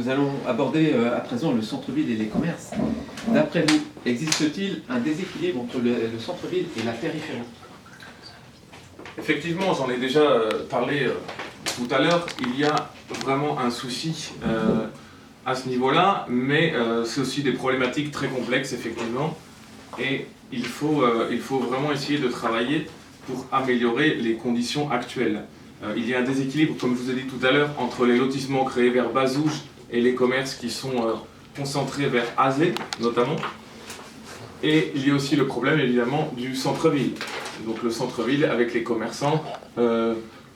Nous allons aborder à présent le centre-ville et les commerces. D'après vous, existe-t-il un déséquilibre entre le centre-ville et la périphérie? Effectivement, j'en ai déjà parlé tout à l'heure, il y a vraiment un souci à ce niveau-là, mais c'est aussi des problématiques très complexes, effectivement, et il faut vraiment essayer de travailler pour améliorer les conditions actuelles. Il y a un déséquilibre, comme je vous ai dit tout à l'heure, entre les lotissements créés vers Bazouges et les commerces qui sont concentrés vers Azé, notamment. Et il y a aussi le problème, évidemment, du centre-ville. Donc le centre-ville avec les commerçants,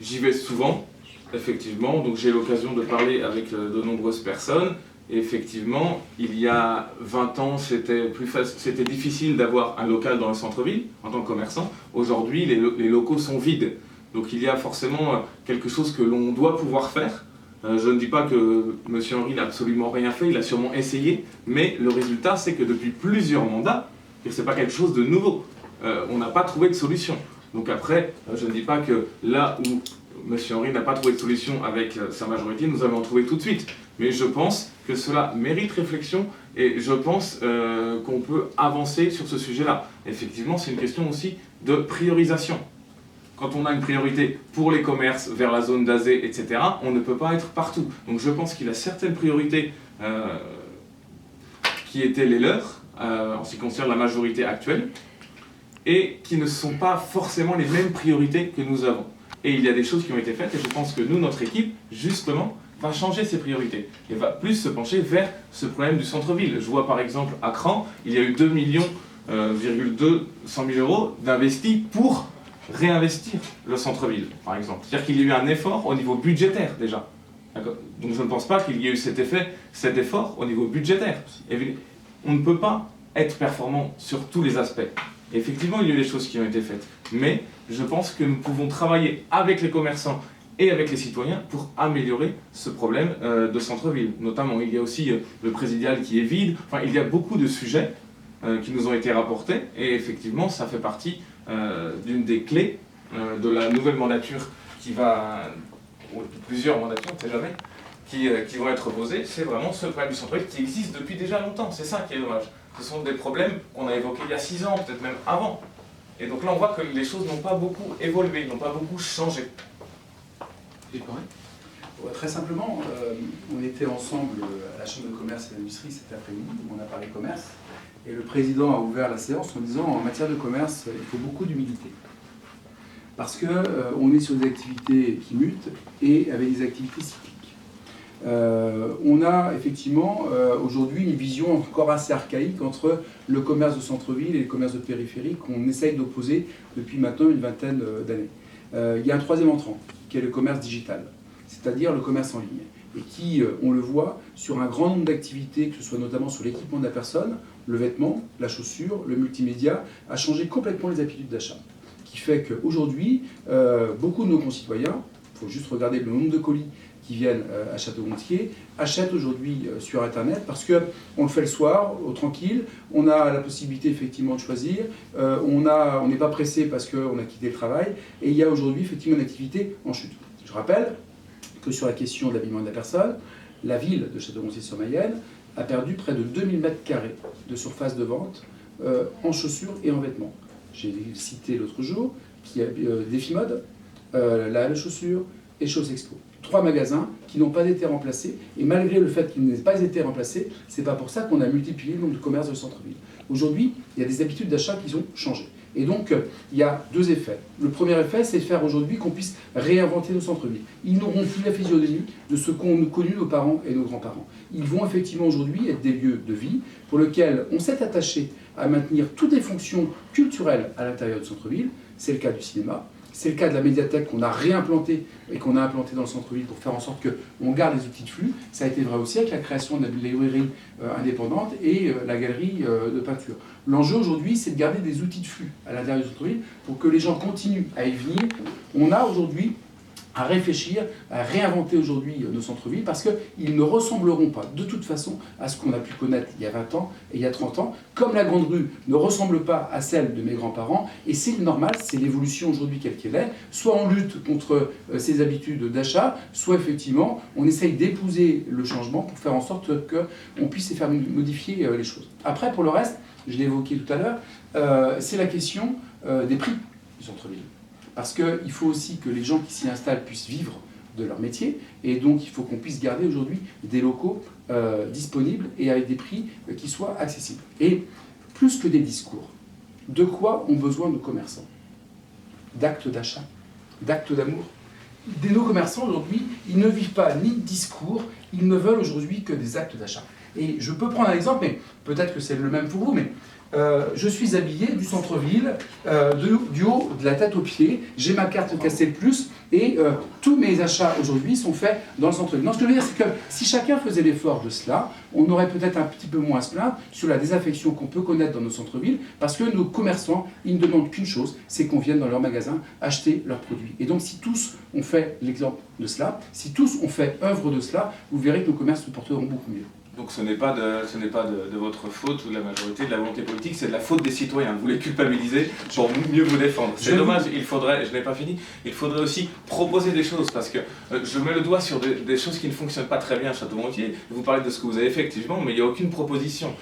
j'y vais souvent, effectivement, donc j'ai l'occasion de parler avec de nombreuses personnes. Et effectivement, il y a 20 ans, c'était difficile d'avoir un local dans le centre-ville en tant que commerçant. Aujourd'hui, les locaux sont vides. Donc il y a forcément quelque chose que l'on doit pouvoir faire. Je ne dis pas que M. Henry n'a absolument rien fait, il a sûrement essayé, mais le résultat, c'est que depuis plusieurs mandats, et ce n'est pas quelque chose de nouveau, on n'a pas trouvé de solution. Donc après, je ne dis pas que là où M. Henry n'a pas trouvé de solution avec sa majorité, nous allons en trouver tout de suite. Mais je pense que cela mérite réflexion et je pense qu'on peut avancer sur ce sujet-là. Effectivement, c'est une question aussi de priorisation. Quand on a une priorité pour les commerces vers la zone d'Azé, etc., on ne peut pas être partout. Donc je pense qu'il y a certaines priorités qui étaient les leurs, en ce qui concerne la majorité actuelle, et qui ne sont pas forcément les mêmes priorités que nous avons. Et il y a des choses qui ont été faites, et je pense que nous, notre équipe, justement, va changer ses priorités, et va plus se pencher vers ce problème du centre-ville. Je vois par exemple à Cran, il y a eu 2,2 millions d'investis pour réinvestir le centre-ville, par exemple. C'est-à-dire qu'il y a eu un effort au niveau budgétaire, déjà. Donc je ne pense pas qu'il y ait eu cet effort au niveau budgétaire. Et on ne peut pas être performant sur tous les aspects. Et effectivement, il y a eu des choses qui ont été faites. Mais je pense que nous pouvons travailler avec les commerçants et avec les citoyens pour améliorer ce problème de centre-ville. Notamment, il y a aussi le présidial qui est vide. Enfin, il y a beaucoup de sujets qui nous ont été rapportés. Et effectivement, ça fait partie d'une des clés de la nouvelle mandature qui va, ou plusieurs mandatures, on ne sait jamais, qui vont être posées. C'est vraiment ce problème du centre-ville qui existe depuis déjà longtemps. C'est ça qui est dommage. Ce sont des problèmes qu'on a évoqués il y a 6 ans, peut-être même avant. Et donc là, on voit que les choses n'ont pas beaucoup évolué, n'ont pas beaucoup changé. Très simplement, on était ensemble à la Chambre de commerce et d'industrie cet après-midi, où on a parlé commerce, et le président a ouvert la séance en disant en matière de commerce, il faut beaucoup d'humilité. Parce qu'on est sur des activités qui mutent et avec des activités cycliques. On a effectivement aujourd'hui une vision encore assez archaïque entre le commerce de centre-ville et le commerce de périphérie qu'on essaye d'opposer depuis maintenant une vingtaine d'années. Il y a un troisième entrant, qui est le commerce digital, c'est-à-dire le commerce en ligne, et qui, on le voit, sur un grand nombre d'activités, que ce soit notamment sur l'équipement de la personne, le vêtement, la chaussure, le multimédia, a changé complètement les habitudes d'achat. Qui fait qu'aujourd'hui, beaucoup de nos concitoyens, il faut juste regarder le nombre de colis qui viennent à Château-Gontier, achètent aujourd'hui sur Internet parce qu'on le fait le soir, au tranquille, on a la possibilité effectivement de choisir, on n'est pas pressé parce qu'on a quitté le travail, et il y a aujourd'hui effectivement une activité en chute. Je rappelle que sur la question de l'habillement de la personne, la ville de Château-Gontier-sur-Mayenne a perdu près de 2000 m² de surface de vente en chaussures et en vêtements. J'ai cité l'autre jour Défimode, la Halle Chaussures et Choses Expo. 3 magasins qui n'ont pas été remplacés, et malgré le fait qu'ils n'aient pas été remplacés, c'est pas pour ça qu'on a multiplié le nombre de commerces de centre-ville. Aujourd'hui, il y a des habitudes d'achat qui ont changé. Et donc, il y a deux effets. Le premier effet, c'est de faire aujourd'hui qu'on puisse réinventer nos centres-villes. Ils n'auront plus la physionomie de ce qu'ont connu nos parents et nos grands-parents. Ils vont effectivement aujourd'hui être des lieux de vie pour lesquels on s'est attaché à maintenir toutes les fonctions culturelles à l'intérieur du centre-ville. C'est le cas du cinéma. C'est le cas de la médiathèque qu'on a réimplantée et qu'on a implantée dans le centre-ville pour faire en sorte qu'on garde les outils de flux. Ça a été vrai aussi avec la création de la librairie indépendante et la galerie de peinture. L'enjeu aujourd'hui, c'est de garder des outils de flux à l'intérieur du centre-ville pour que les gens continuent à y venir. On a aujourd'hui à réfléchir, à réinventer aujourd'hui nos centres-villes parce qu'ils ne ressembleront pas de toute façon à ce qu'on a pu connaître il y a 20 ans et il y a 30 ans, comme la Grande Rue ne ressemble pas à celle de mes grands-parents, et c'est normal, c'est l'évolution aujourd'hui quelle qu'elle est. Soit on lutte contre ces habitudes d'achat, soit effectivement on essaye d'épouser le changement pour faire en sorte qu'on puisse faire modifier les choses. Après, pour le reste, je l'ai évoqué tout à l'heure, c'est la question des prix du centre-ville. Parce qu'il faut aussi que les gens qui s'y installent puissent vivre de leur métier, et donc il faut qu'on puisse garder aujourd'hui des locaux disponibles et avec des prix qui soient accessibles. Et plus que des discours, de quoi ont besoin nos commerçants? D'actes d'achat, d'actes d'amour. Nos commerçants aujourd'hui, ils ne vivent pas ni de discours, ils ne veulent aujourd'hui que des actes d'achat. Et je peux prendre un exemple, mais peut-être que c'est le même pour vous, mais je suis habillé du centre-ville, du haut de la tête aux pieds, j'ai ma carte Castel Plus, et tous mes achats aujourd'hui sont faits dans le centre-ville. Non, ce que je veux dire, c'est que si chacun faisait l'effort de cela, on aurait peut-être un petit peu moins à se plaindre sur la désaffection qu'on peut connaître dans nos centres-villes, parce que nos commerçants, ils ne demandent qu'une chose, c'est qu'on vienne dans leur magasin acheter leurs produits. Et donc si tous ont fait l'exemple de cela, si tous ont fait œuvre de cela, vous verrez que nos commerces se porteront beaucoup mieux. Donc ce n'est pas de votre faute ou de la majorité, de la volonté politique, c'est de la faute des citoyens. Vous les culpabilisez pour mieux vous défendre. C'est dommage, je n'ai pas fini, il faudrait aussi proposer des choses, parce que je mets le doigt sur des choses qui ne fonctionnent pas très bien à Château-Gontier. Vous parlez de ce que vous avez fait effectivement, mais il n'y a aucune proposition.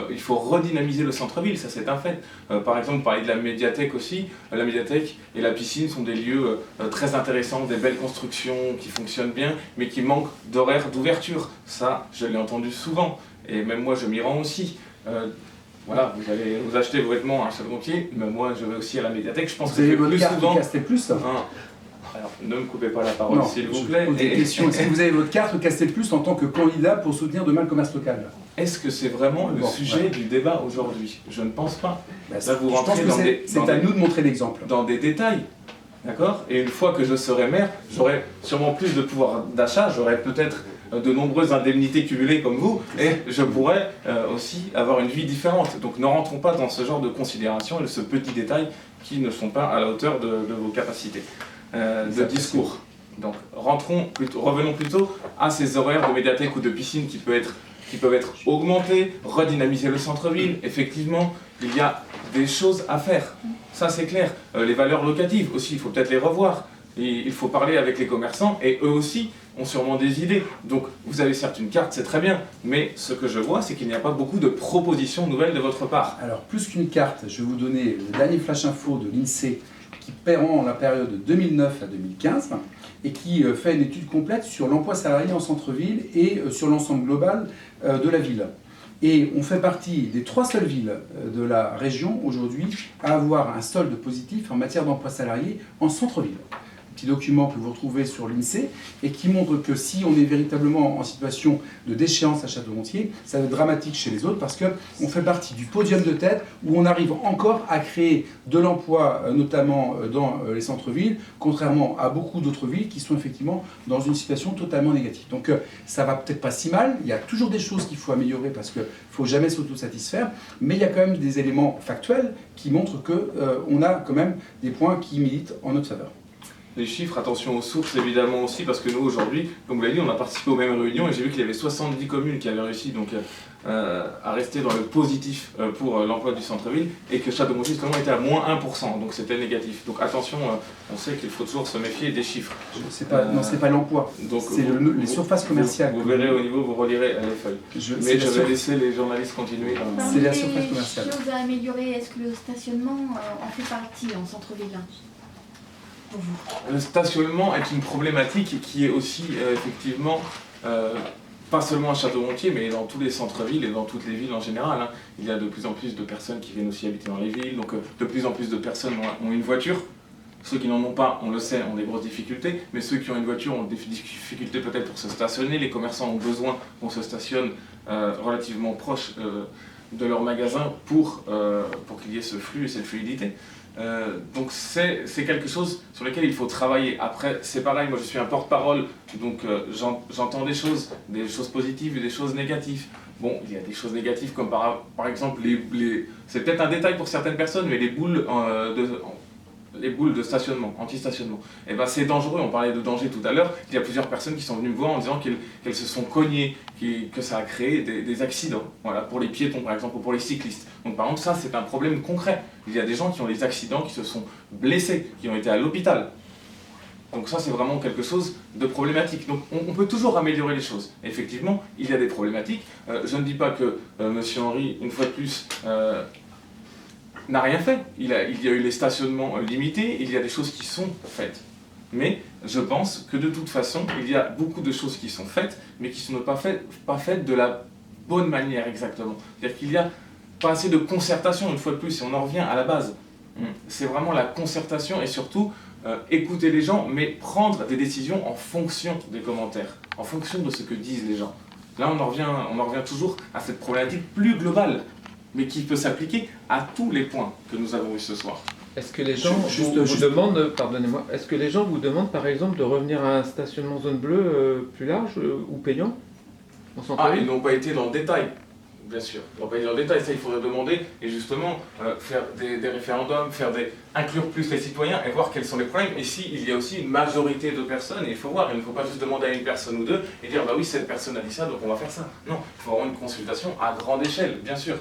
Il faut redynamiser le centre-ville, ça c'est un fait. Par exemple, vous parlez de la médiathèque aussi. La médiathèque et la piscine sont des lieux très intéressants, des belles constructions qui fonctionnent bien, mais qui manquent d'horaires d'ouverture. Ça, je l'ai entendu souvent, et même moi je m'y rends aussi. Voilà, vous allez vous acheter vos vêtements à Château-Gontier, mais moi je vais aussi à la médiathèque. Je pense que c'est plus souvent. Castel Plus Alors, ne me coupez pas la parole, s'il vous plaît. Est-ce que vous avez votre carte Castel Plus en tant que candidat pour soutenir demain le commerce local? Est-ce que c'est vraiment le sujet du débat aujourd'hui? Je ne pense pas. Là, vous rentrez c'est à nous de montrer l'exemple. Dans des détails. D'accord? Et une fois que je serai maire, j'aurai sûrement plus de pouvoir d'achat, j'aurai peut-être de nombreuses indemnités cumulées comme vous, et je pourrais aussi avoir une vie différente. Donc ne rentrons pas dans ce genre de considérations et de ce petit détail qui ne sont pas à la hauteur de vos capacités de discours. Donc revenons plutôt à ces horaires de médiathèque ou de piscine qui peuvent être augmentés, redynamiser le centre-ville. Effectivement, il y a des choses à faire. Ça c'est clair. Les valeurs locatives aussi, il faut peut-être les revoir. Et il faut parler avec les commerçants, et eux aussi ont sûrement des idées. Donc vous avez certes une carte, c'est très bien, mais ce que je vois, c'est qu'il n'y a pas beaucoup de propositions nouvelles de votre part. Alors plus qu'une carte, je vais vous donner le dernier flash info de l'INSEE qui prend la période de 2009 à 2015 et qui fait une étude complète sur l'emploi salarié en centre-ville et sur l'ensemble global de la ville. Et on fait partie des 3 seules villes de la région aujourd'hui à avoir un solde positif en matière d'emploi salarié en centre-ville. Petit document que vous retrouvez sur l'INSEE et qui montre que si on est véritablement en situation de déchéance à Château-Gontier, ça va être dramatique chez les autres parce qu'on fait partie du podium de tête où on arrive encore à créer de l'emploi, notamment dans les centres-villes, contrairement à beaucoup d'autres villes qui sont effectivement dans une situation totalement négative. Donc ça va peut-être pas si mal, il y a toujours des choses qu'il faut améliorer parce qu'il ne faut jamais s'autosatisfaire, mais il y a quand même des éléments factuels qui montrent qu'on a quand même des points qui militent en notre faveur. Les chiffres, attention aux sources évidemment aussi, parce que nous aujourd'hui, comme vous l'avez dit, on a participé aux mêmes réunions et j'ai vu qu'il y avait 70 communes qui avaient réussi donc, à rester dans le positif pour l'emploi du centre-ville et que Château-Gontier justement était à moins 1%, donc c'était négatif. Donc attention, on sait qu'il faut toujours se méfier des chiffres. Non, c'est pas l'emploi, c'est les surfaces commerciales. Vous verrez au niveau, vous relirez les feuilles. Mais je vais laisser les journalistes continuer. C'est la surface commerciale. Chose à améliorer, est-ce que le stationnement en fait partie en centre-ville? Le stationnement est une problématique qui est aussi effectivement pas seulement à Château-Gontier, mais dans tous les centres-villes et dans toutes les villes en général. Hein. Il y a de plus en plus de personnes qui viennent aussi habiter dans les villes, donc de plus en plus de personnes ont une voiture. Ceux qui n'en ont pas, on le sait, ont des grosses difficultés, mais ceux qui ont une voiture ont des difficultés peut-être pour se stationner. Les commerçants ont besoin qu'on se stationne relativement proche de leur magasin pour qu'il y ait ce flux et cette fluidité. Donc c'est quelque chose sur lequel il faut travailler. Après, c'est pareil, moi je suis un porte-parole, donc j'entends des choses positives et des choses négatives. Bon, il y a des choses négatives comme par exemple, c'est peut-être un détail pour certaines personnes, mais les boules les boules de stationnement, anti-stationnement. Et ben c'est dangereux, on parlait de danger tout à l'heure, il y a plusieurs personnes qui sont venues me voir en disant qu'elles se sont cognées, que ça a créé des accidents, voilà, pour les piétons par exemple, ou pour les cyclistes. Donc par exemple ça c'est un problème concret. Il y a des gens qui ont des accidents, qui se sont blessés, qui ont été à l'hôpital. Donc ça c'est vraiment quelque chose de problématique. Donc on peut toujours améliorer les choses. Effectivement, il y a des problématiques. Je ne dis pas que M. Henry, une fois de plus, n'a rien fait. Il y a eu les stationnements limités, il y a des choses qui sont faites. Mais je pense que de toute façon, il y a beaucoup de choses qui sont faites, mais qui ne sont pas faites de la bonne manière exactement. C'est-à-dire qu'il n'y a pas assez de concertation, une fois de plus, et on en revient à la base. C'est vraiment la concertation et surtout écouter les gens, mais prendre des décisions en fonction des commentaires, en fonction de ce que disent les gens. Là, on en revient toujours à cette problématique plus globale, mais qui peut s'appliquer à tous les points que nous avons eus ce soir. Est-ce que les gens vous demandent, pardonnez-moi, est-ce que les gens vous demandent par exemple de revenir à un stationnement zone bleue plus large ou payant en centre-ville? Ils n'ont pas été dans le détail, bien sûr. Ils n'ont pas été dans le détail, ça il faudrait demander, et justement faire des référendums, inclure plus les citoyens et voir quels sont les problèmes. Et s'il y a aussi une majorité de personnes, et il faut voir, il ne faut pas juste demander à une personne ou deux et dire bah oui, cette personne a dit ça, donc on va faire ça. Non, il faut avoir une consultation à grande échelle, bien sûr.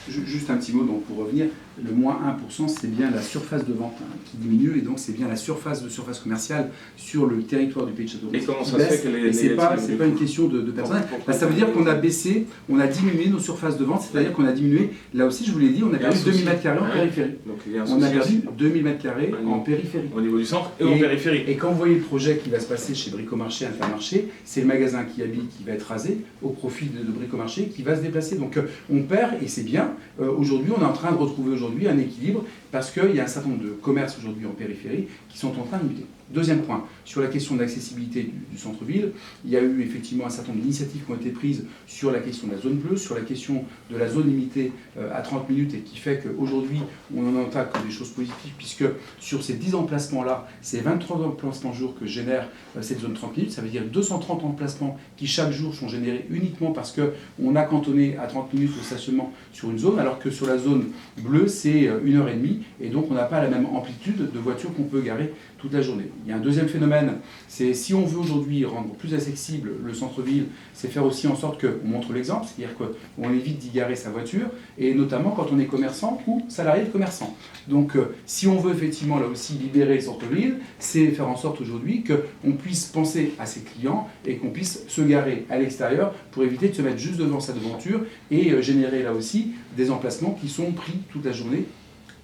Juste un petit mot donc, pour revenir, le moins 1% c'est bien la surface de vente qui diminue et donc c'est bien la surface commerciale sur le territoire du pays de Châteauroux. Et comment ça se fait que les c'est pas une question de personnel. Ça veut dire qu'on a baissé, on a diminué nos surfaces de vente, c'est-à-dire qu'on a diminué, là aussi je vous l'ai dit, on a perdu 2000 m² en périphérie. Donc, on a perdu 2000 m² en périphérie. Au niveau du centre et en périphérie. Et quand vous voyez le projet qui va se passer chez Bricomarché, Intermarché, c'est le magasin qui habite qui va être rasé au profit de Bricomarché qui va se déplacer. Donc on perd et c'est bien. Aujourd'hui, on est en train de retrouver un équilibre parce qu'il y a un certain nombre de commerces aujourd'hui en périphérie qui sont en train de muter. Deuxième point, sur la question de l'accessibilité du centre-ville, il y a eu effectivement un certain nombre d'initiatives qui ont été prises sur la question de la zone bleue, sur la question de la zone limitée à 30 minutes et qui fait qu'aujourd'hui, on en entend que des choses positives puisque sur ces 10 emplacements-là, c'est 23 emplacements jour que génère cette zone 30 minutes. Ça veut dire 230 emplacements qui chaque jour sont générés uniquement parce qu'on a cantonné à 30 minutes le stationnement sur une zone alors que sur la zone bleue, c'est 1h30 et donc on n'a pas la même amplitude de voitures qu'on peut garer toute la journée. Il y a un deuxième phénomène, c'est si on veut aujourd'hui rendre plus accessible le centre-ville, c'est faire aussi en sorte qu'on montre l'exemple, c'est-à-dire qu'on évite d'y garer sa voiture, et notamment quand on est commerçant ou salarié de commerçant. Donc si on veut effectivement là aussi libérer le centre-ville, c'est faire en sorte aujourd'hui qu'on puisse penser à ses clients et qu'on puisse se garer à l'extérieur pour éviter de se mettre juste devant sa devanture et générer là aussi des emplacements qui sont pris toute la journée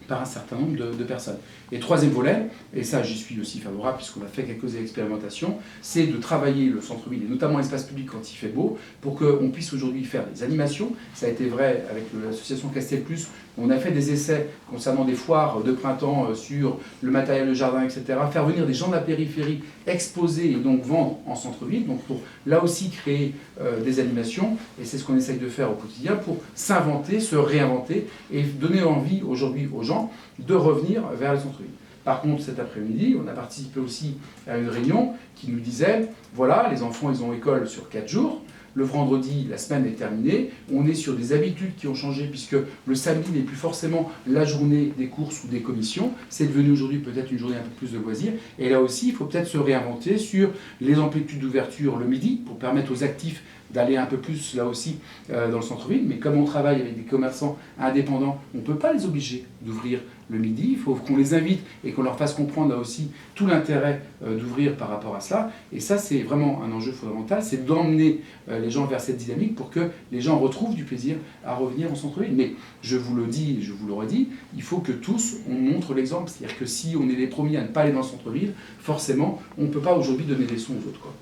par un certain nombre de personnes. Et troisième volet, et ça j'y suis aussi favorable puisqu'on a fait quelques expérimentations, c'est de travailler le centre-ville et notamment l'espace public quand il fait beau pour qu'on puisse aujourd'hui faire des animations. Ça a été vrai avec l'association Castel Plus, on a fait des essais concernant des foires de printemps sur le matériel de jardin, etc. Faire venir des gens de la périphérie exposer et donc vendre en centre-ville, donc pour là aussi créer des animations, et c'est ce qu'on essaye de faire au quotidien pour s'inventer, se réinventer et donner envie aujourd'hui aux gens de revenir vers le centre-ville. Par contre, cet après-midi, on a participé aussi à une réunion qui nous disait, voilà, les enfants, ils ont école sur 4 jours, le vendredi, la semaine est terminée, on est sur des habitudes qui ont changé puisque le samedi n'est plus forcément la journée des courses ou des commissions, c'est devenu aujourd'hui peut-être une journée un peu plus de loisirs, et là aussi, il faut peut-être se réinventer sur les amplitudes d'ouverture le midi pour permettre aux actifs d'aller un peu plus là aussi dans le centre-ville, mais comme on travaille avec des commerçants indépendants, on ne peut pas les obliger d'ouvrir le midi, il faut qu'on les invite et qu'on leur fasse comprendre là aussi tout l'intérêt d'ouvrir par rapport à cela, et ça c'est vraiment un enjeu fondamental, c'est d'emmener les gens vers cette dynamique pour que les gens retrouvent du plaisir à revenir en centre-ville. Mais je vous le dis, je vous le redis, il faut que tous on montre l'exemple, c'est-à-dire que si on est les premiers à ne pas aller dans le centre-ville, forcément on ne peut pas aujourd'hui donner des leçons aux autres, quoi.